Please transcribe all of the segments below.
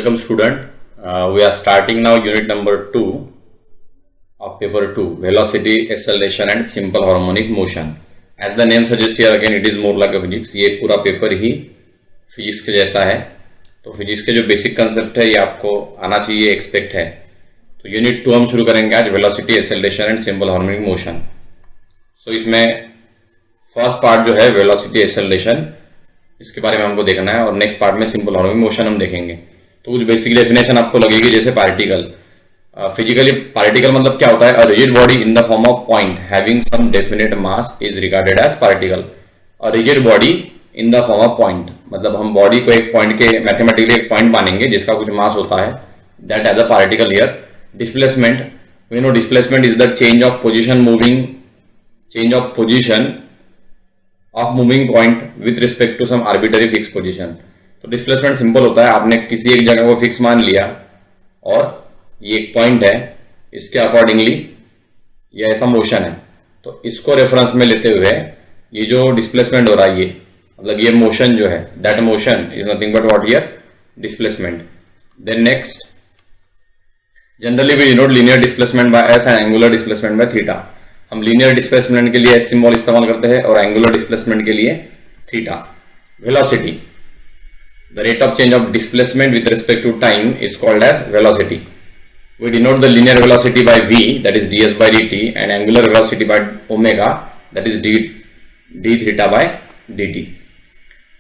Welcome student. We are starting now unit number 2 of paper 2, velocity, acceleration and simple harmonic motion. As the name suggests here, again it is more like a physics. ये पूरा paper ही physics के जैसा है, तो physics के जो basic concept है ये आपको आना चाहिए, एक्सपेक्ट है। तो यूनिट 2 हम शुरू करेंगे आज, velocity, acceleration and simple harmonic motion. So इसमें फर्स्ट पार्ट जो है वेलोसिटी, एक्सेलरेशन, इसके बारे में हमको देखना है और नेक्स्ट पार्ट में सिंपल हार्मोनिक मोशन हम देखेंगे। तो कुछ बेसिक डेफिनेशन आपको लगेगी, जैसे पार्टिकल। फिजिकली पार्टिकल मतलब क्या होता है? A rigid body in the form of point having some definite mass is regarded as particle. A rigid body in the form of point मतलब हम बॉडी को एक पॉइंट के मैथमेटिकली एक पॉइंट मानेंगे जिसका कुछ मास होता है, that as a particle here. Displacement, we know displacement is the change of position of moving point with respect to some arbitrary fix position. तो डिस्प्लेसमेंट सिंपल होता है, आपने किसी एक जगह को फिक्स मान लिया और ये एक पॉइंट है, इसके अकॉर्डिंगली ये ऐसा मोशन है, तो इसको रेफरेंस में लेते हुए ये जो डिस्प्लेसमेंट हो रहा है, ये मतलब ये मोशन जो है, that motion is nothing but what here? Displacement. Then next, generally we denote linear displacement by S and angular displacement by theta. हम लीनियर डिस्प्लेसमेंट के लिए एस सिंबल इस्तेमाल करते हैं और एंगुलर डिस्प्लेसमेंट के लिए theta. Velocity, the rate of change of displacement with respect to time is called as velocity. We denote the linear velocity by v, that is ds by dt, and angular velocity by omega, that is d theta by dt.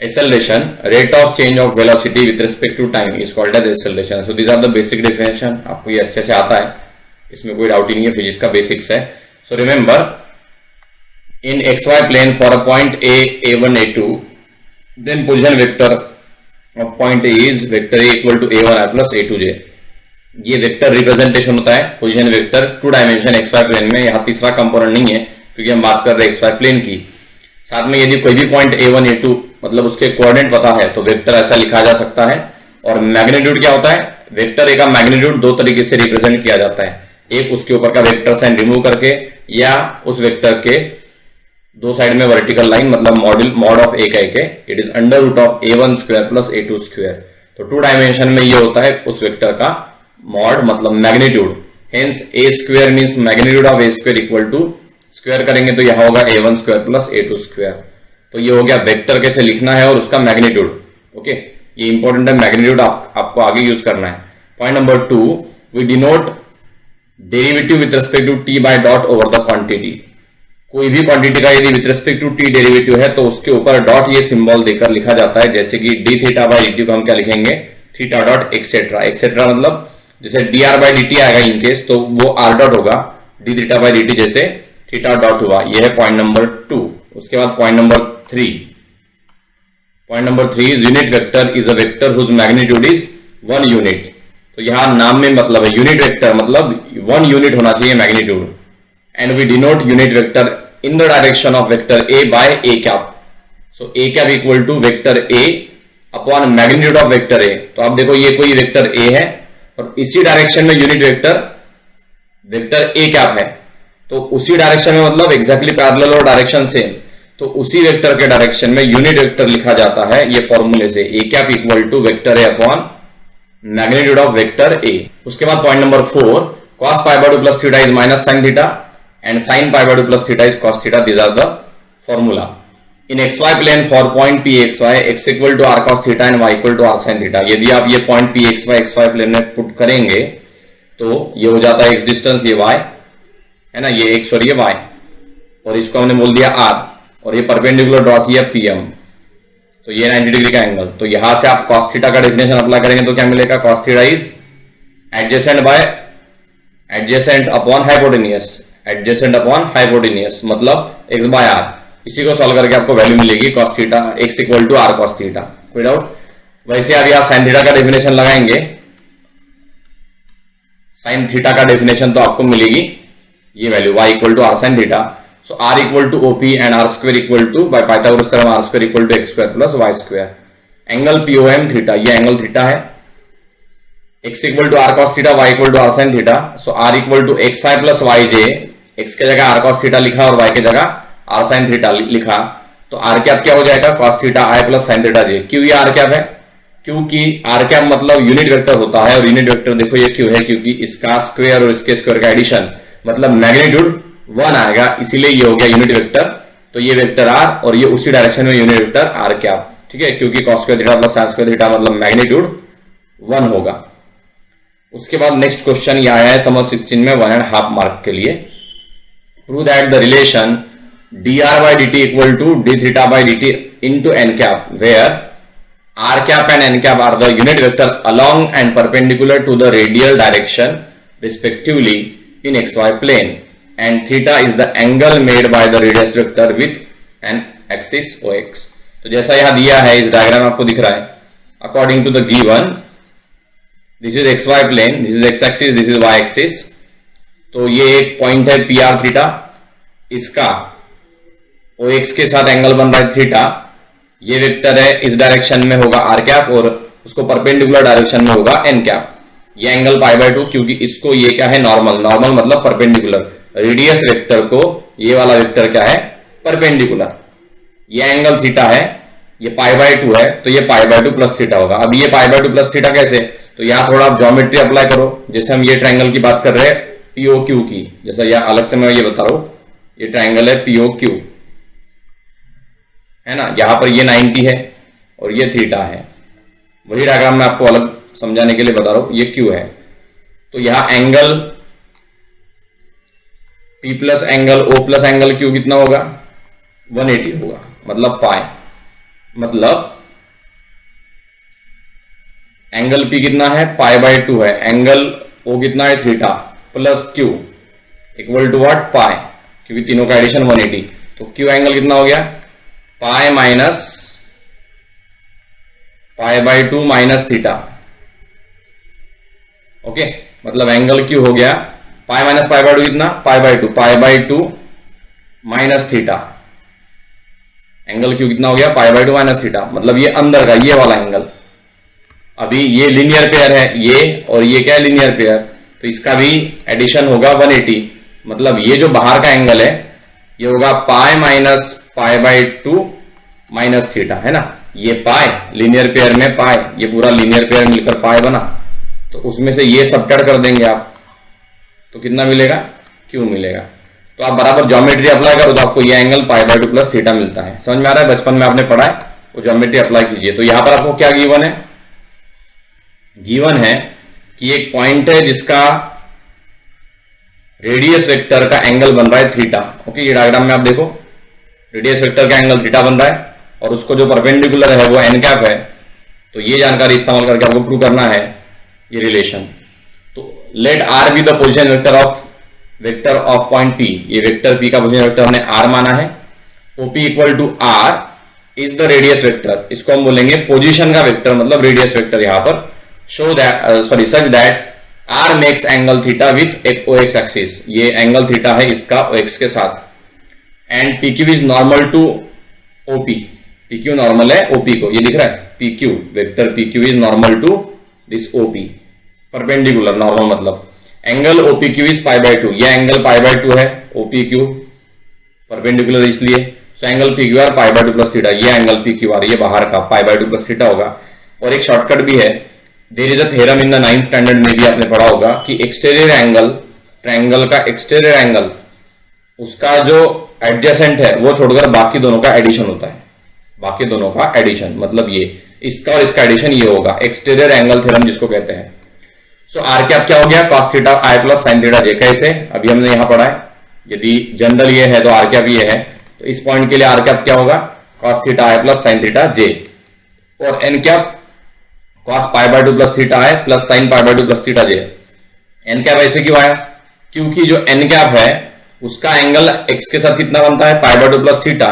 Acceleration, rate of change of velocity with respect to time is called as acceleration. So these are the basic definition. आपको ये अच्छे से आता है, इसमें कोई doubt ही नहीं है, फिजिक्स का बेसिक्स है। So remember, in xy plane for a point A, A1, A2, then position vector of point A is vector A equal to A1I plus A2J. ये वेक्टर रिप्रेजेंटेशन होता है, position vector 2 dimension xy plane में। यहाँ तीसरा component नहीं है क्योंकि हम बात कर रहे हैं xy प्लेन की। साथ में यदि कोई भी पॉइंट A1, A2 मतलब उसके कोऑर्डिनेट पता है तो वेक्टर ऐसा लिखा जा सकता है। और मैग्नीट्यूड क्या होता है? वेक्टर ए का मैग्नीट्यूड दो तरीके से रिप्रेजेंट किया जाता है, एक उसके ऊपर का वेक्टर साइन रिमूव करके, या उस वेक्टर के दो साइड में वर्टिकल लाइन मतलब मॉड ऑफ ए कह के, it is under root of A1 square plus A2 square. तो 2 डायमेंशन में ये होता है उस वेक्टर का मॉड मतलब magnitude. Hence A square means magnitude of A square equal to, square करेंगे तो यहां होगा A1 square plus A2 square. तो ये हो गया वेक्टर कैसे लिखना है और उसका मैग्नीट्यूड। ओके, ये इंपॉर्टेंट है, मैग्नीट्यूड आपको आगे यूज करना है। Point number 2, we denote derivative with respect to T by dot over the quantity. कोई भी क्वांटिटी का यदि with respect to T derivative है तो उसके ऊपर डॉट ये सिंबल देकर लिखा जाता है, जैसे कि डी थीटा बाय डी को हम क्या लिखेंगे? Theta dot etcetera. एक्सेट्रा मतलब जैसे D R by D T आएगा इनकेस, तो वो आर डॉट होगा, D theta by D T जैसे थीटा डॉट हुआ। ये है पॉइंट नंबर 2। उसके बाद पॉइंट नंबर 3। पॉइंट number 3 is unit vector is a vector whose magnitude is 1 unit. तो यहां नाम में मतलब है यूनिट वेक्टर मतलब 1 यूनिट होना चाहिए magnitude. And we denote unit vector in the direction of vector A by A cap. So A cap equal to vector A upon magnitude of vector A. तो आप देखो ये कोई वेक्टर ए है और इसी डायरेक्शन में यूनिट वेक्टर ए कैप है, तो उसी डायरेक्शन में मतलब एग्जैक्टली पैरेलल और डायरेक्शन सेम, तो उसी वेक्टर के डायरेक्शन में यूनिट वेक्टर लिखा जाता है ये फॉर्मूले से, A cap equal to vector A upon magnitude of vector A. उसके बाद point number 4, cos pi by 2 plus theta is minus sin theta and sin pi by 2 plus theta is cos theta. These are the formula. In xy plane for point pxy, x equal to r cos theta and y equal to r sin theta. यदि आप ये point pxy xy plane में put करेंगे तो ये हो जाता है x डिस्टेंस, ये y है ना, ये x और ये y, और इसको हमने बोल दिया r, और ये परपेंडिकुलर ड्रॉ किया pm, तो ये 90 डिग्री का एंगल। तो यहां से आप cos थीटा का डेफिनेशन अप्लाई करेंगे तो क्या मिलेगा? cos theta is adjacent upon hypotenuse मतलब x बाय r। इसी को सॉल्व करके आपको वैल्यू मिलेगी cos theta x equal to r cos theta. कोई डाउट? वैसे आप यहाँ sin थीटा का डेफिनेशन लगाएंगे, sin थीटा का डेफिनेशन तो आपको मिलेगी ये value y equal to r sin theta. So r equal to OP and r square equal to, by Pythagoras theorem, r square equal to x square plus y square. Angle POM theta, ये angle theta है, x equal to r cos theta, y equal to r sin theta. So r equal to xi plus yj, x के जगह r cos theta लिखा और y के जगह r sin theta लिखा, तो r कैप क्या हो जाएगा? cos theta i plus sin theta j। क्यों ये r कैप है? क्योंकि आर कैप मतलब यूनिट वेक्टर होता है, और यूनिट वेक्टर देखो ये क्यों है, क्योंकि इसका स्क्वायर और इसके स्क्वायर का एडिशन मतलब मैग्नीट्यूड 1 आएगा, इसीलिए ये हो गया यूनिट वेक्टर। तो ये वेक्टर आर और ये उसी डायरेक्शन में यूनिट वेक्टर आर कैप, ठीक है, क्योंकि cos square theta plus sin square theta मतलब मैग्नीट्यूड 1 होगा। उसके बाद नेक्स्ट क्वेश्चन ये आया है समझ 16 में 1.5 मार्क के लिए। Prove that the relation dr by dt equal to d theta by dt into n cap where r cap and n cap are the unit vector along and perpendicular to the radial direction respectively in xy plane and theta is the angle made by the radius vector with an axis ox। तो जैसा यहां दिया है इस diagram आपको दिख रहा है, according to the given this is xy plane, this is x axis, this is y axis. तो ये एक पॉइंट है पी आर थीटा, इसका OX के साथ एंगल बन रहा है थीटा। ये वेक्टर है, इस डायरेक्शन में होगा आर कैप और उसको परपेंडिकुलर डायरेक्शन में होगा एन कैप। ये एंगल π/2 क्योंकि इसको ये क्या है नॉर्मल, नॉर्मल मतलब परपेंडिकुलर, रेडियस वेक्टर को ये वाला वेक्टर क्या है परपेंडिकुलर। ये एंगल थीटा है, ये π/2 है, तो ये π/2 प्लस थीटा होगा। अब ये π/2 प्लस थीटा कैसे, तो यहां थोड़ा आप ज्योमेट्री अप्लाई करो। जैसे हम ये ट्रायंगल की बात कर रहे हैं POQ की, जैसा यह अलग से मैं ये बता रहा हूं, ये ट्रायंगल है POQ है ना, यहां पर ये 90 है और ये थीटा है। वही डायग्राम मैं आपको अलग समझाने के लिए बता रहा हूं, ये Q है। तो यहां angle P plus angle O plus angle Q कितना होगा 180 होगा, मतलब पाई, मतलब एंगल P कितना है π/2 है, एंगल O कितना है theta plus Q equal to what pi, क्योंकि तीनों का एडिशन 180। तो Q एंगल कितना हो गया pi minus π/2 minus theta. Okay, मतलब एंगल Q हो गया पाई माइनस π/2 कितना π/2 माइनस थीटा। एंगल Q कितना हो गया π/2 माइनस थीटा, मतलब ये अंदर का ये वाला एंगल। अभी ये लीनियर पेयर है ये, और ये क्या है लीनियर पेयर, तो इसका भी एडिशन होगा 180, मतलब ये जो बाहर का एंगल है ये होगा पाई माइनस π/2 माइनस थीटा, है ना। ये पाई लीनियर पेयर में पाई, ये पूरा लीनियर पेयर मिलकर पाई बना, तो उसमें से ये सबट्रैक्ट कर देंगे आप, तो कितना मिलेगा Q मिलेगा। तो आप बराबर ज्योमेट्री अप्लाई करो तो आपको ये एंगल π/2 प्लस थीटा मिलता है। समझ में आ रहा है, बचपन में आपने पढ़ा है, वो ज्योमेट्री अप्लाई कीजिए। तो यहां पर आपको क्या गिवन है, गिवन है कि एक पॉइंट है जिसका रेडियस वेक्टर का एंगल बन रहा है थीटा। ओके, ये डायग्राम में आप देखो रेडियस वेक्टर का एंगल थीटा बन रहा है और उसको जो परपेंडिकुलर है वो एन कैप है। तो ये जानकारी इस्तेमाल करके आपको प्रूव करना है ये रिलेशन। तो let R be the position vector of point P, ये वेक्टर P का पोजिशन वेक्टर हमने R माना है। OP equal to R is the radius vector, इसको हम बोलेंगे पोजीशन का वेक्टर मतलब रेडियस वेक्टर यहां पर। Show that such that R makes angle theta with एक OX एक्सिस, ये एंगल थीटा है इसका OX के साथ, and PQ is normal to OP, PQ normal है OP को, ये दिख रहा है PQ, vector PQ is normal to this OP, perpendicular normal मतलब एंगल OPQ इज π/2, ये एंगल π/2 है OPQ परपेंडिकुलर इसलिए, so angle PQR π/2 plus theta, ये एंगल PQR ये बाहर का π/2 प्लस थीटा होगा। और एक शॉर्टकट भी है, there is a theorem in the 9th standard में भी आपने पढ़ा होगा कि एक्सटीरियर एंगल, ट्रायंगल का एक्सटीरियर एंगल उसका जो एडजेसेंट है वो छोड़कर बाकी दोनों का एडिशन होता है, बाकी दोनों का एडिशन मतलब ये इसका और इसका एडिशन ये होगा, एक्सटीरियर एंगल थ्योरम जिसको कहते हैं। सो आर कैप क्या हो गया cos theta I plus sine theta j, कैसे अभी हमने यहां पढ़ा है, यदि जनरल ये है तो आर कैप ये है, तो इस पॉइंट के लिए आर कैप क्या होगा cos theta I plus sine theta j, और N cap cos π/2 plus theta I plus sine π/2 plus theta j। N cap ऐसे क्यों आया, क्योंकि जो एन कैप है उसका एंगल x के साथ कितना बनता है π/2 प्लस थीटा,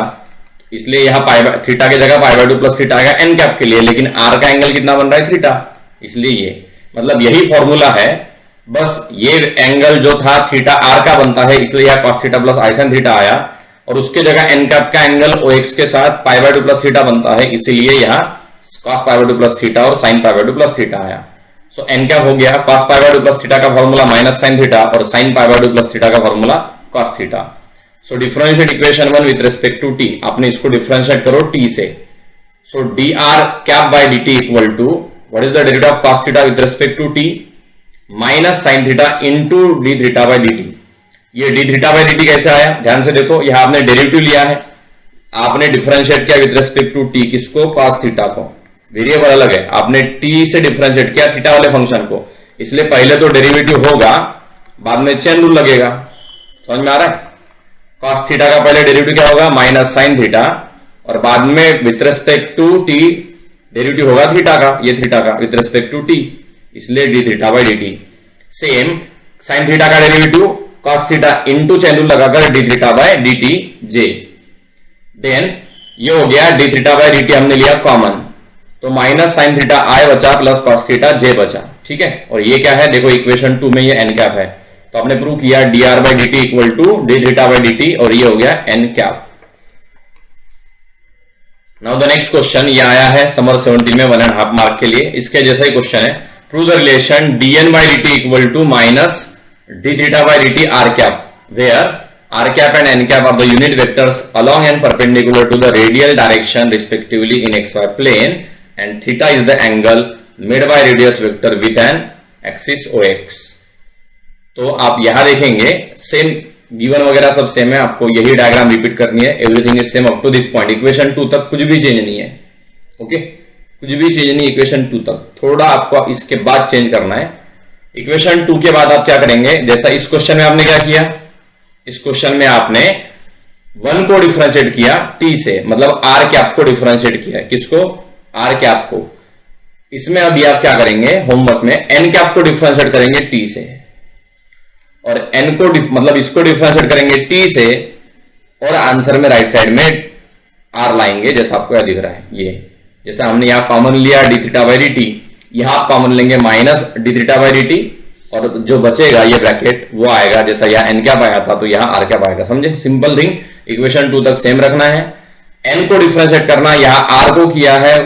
इसलिए यहां थीटा की जगह π/2 प्लस थीटा आएगा एन कैप के लिए, लेकिन आर का एंगल कितना बन रहा है थीटा, इसलिए ये मतलब यही फॉर्मूला है, बस ये एंगल जो था थीटा आर का बनता है इसलिए यह cos theta plus I sin theta आया, और उसके जगह एन कैप का एंगल OX के साथ π/2 प्लस थीटा बनता है इसीलिए यहां cos π/2 प्लस थीटा और sin π/2 प्लस थीटा आया। सो एन कैप हो गया cos π/2 प्लस थीटा का फॉर्मूला माइनस sin थीटा और sin π/2 प्लस थीटा का formula cos theta. So differentiate equation 1 with respect to t, आपने इसको डिफरेंशिएट करो t से। So D R cap by D T equal to what is the derivative of cos theta with respect to T minus sign theta into D theta by D T. ये D theta by D T कैसे आया, ध्यान से देखो, यहां आपने derivative लिया है, आपने डिफरेंशिएट किया विद रिस्पेक्ट टू टी, किसको, कॉस थीटा को, वेरिएबल अलग है, आपने टी से डिफरेंशिएट किया थीटा वाले फंक्शन को, इसलिए पहले तो डेरिवेटिव होगा, बाद में चेन रूल लगेगा। समझ में आ रहा है? कॉस थीटा का पहले डेरिवेटिव क्या होगा, माइनस साइन थीटा, और बाद में with respect to T derivative होगा थीटा का, ये थीटा का विथ रिस्पेक्ट टू टी, इसलिए D theta by D T. Same sine theta का derivative cos theta into chain rule लगाकर D theta by D T J. Then ये हो गया D theta by D T हमने लिया common, तो minus sine theta आई बचा प्लस कॉस थीटा जे बचा, ठीक है। और ये क्या है, देखो इक्वेशन 2 में ये एन कैप है, तो आपने प्रूव किया D R by D T equal to D theta by D T, और ये हो गया N cap. Now the next question ये आया है समर 17 में 1.5 मार्क के लिए, इसके जैसा ही क्वेश्चन है, prove the relation D N by D T equal to minus D theta by D T R cap, where R cap and N cap are the unit vectors along and perpendicular to the radial direction respectively in X Y plane, and theta is the angle made by radius vector with an axis OX। तो आप यहां देखेंगे same given वगैरह सब same है, आपको यही diagram repeat करनी है, everything is same up to this point, equation 2 तक कुछ भी चेंज नहीं है, ओके, कुछ भी चेंज नहीं इक्वेशन 2 तक, थोड़ा आपको इसके बाद चेंज करना है। इक्वेशन 2 के बाद आप क्या करेंगे, जैसा इस क्वेश्चन में आपने क्या किया, इस क्वेश्चन में आपने 1 को डिफरेंशिएट किया t से, मतलब r कैप को डिफरेंशिएट किया, किसको, आर कैप को। इसमें अभी आप क्या करेंगे, होमवर्क में एन कैप को डिफरेंशिएट करेंगे टी से, और एन को मतलब इसको डिफरेंशिएट करेंगे टी से, और आंसर में राइट साइड में आर लाएंगे, जैसा आपको यहां दिख रहा है, ये जैसा हमने यहां कॉमन लिया D theta by D T, यहां आप कॉमन लेंगे minus D theta by D T, और जो बचेगा ये ब्रैकेट वो आएगा, जैसा यहां एन कैप आया था तो यहां आर कैप आएगा। समझे, सिंपल थिंग, इक्वेशन 2 तक सेम रखना है, एन को डिफरेंशिएट करना, यहां आर को किया है,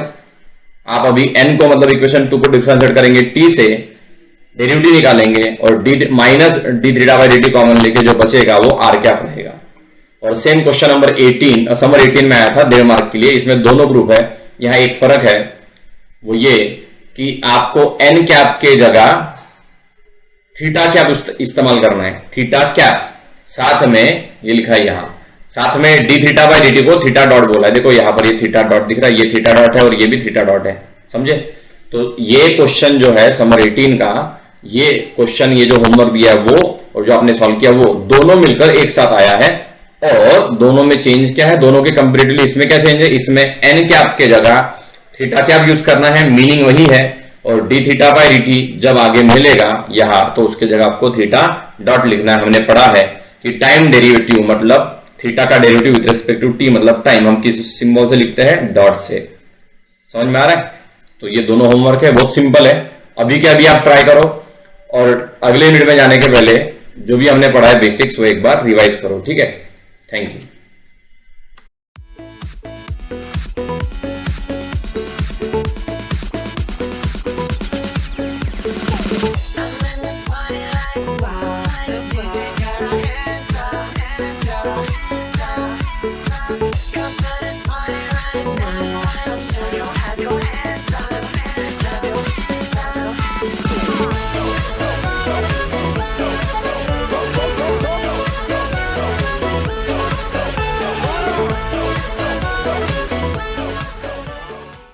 आप अभी n को मतलब इक्वेशन 2 को डिफरेंशिएट करेंगे t से, डेरिवेटिव निकालेंगे, और d minus D theta by D T common लेके जो बचेगा वो r कैप रहेगा। और सेम क्वेश्चन नंबर 18 समर 18 में आया था 1.5 मार्क के लिए, इसमें दोनों प्रूफ है। यहां एक फर्क है, वो ये कि आपको n कैप के जगह थीटा कैप इस्तेमाल करना है, थीटा कैप, साथ में ये लिखा है यहां, साथ में D theta by D T को थीटा डॉट बोला है, देखो यहां पर ये थीटा डॉट दिख रहा है, ये थीटा डॉट है और ये भी थीटा डॉट है, समझे। तो ये क्वेश्चन जो है समर 18 का, ये क्वेश्चन, ये जो होमवर्क दिया है वो, और जो आपने सॉल्व किया वो, दोनों मिलकर एक साथ आया है, और दोनों में चेंज क्या है, दोनों के कंपेरेटिवली इसमें क्या चेंज है, इसमें एन कैप के जगह थीटा कैप यूज करना है, मीनिंग वही है, और D theta by D T जब आगे मिलेगा यहां, तो उसके जगह आपको थीटा डॉट लिखना है। हमने पढ़ा है कि टाइम डेरिवेटिव मतलब थीटा का derivative with respect to T मतलब टाइम, हम किस सिंबल से लिखते हैं, डॉट से। समझ में आ रहा है? तो ये दोनों होमवर्क है, बहुत सिंपल है, अभी के अभी आप ट्राई करो, और अगले यूनिट में जाने के पहले जो भी हमने पढ़ा है बेसिक्स वो एक बार रिवाइज करो, ठीक है। Thank you.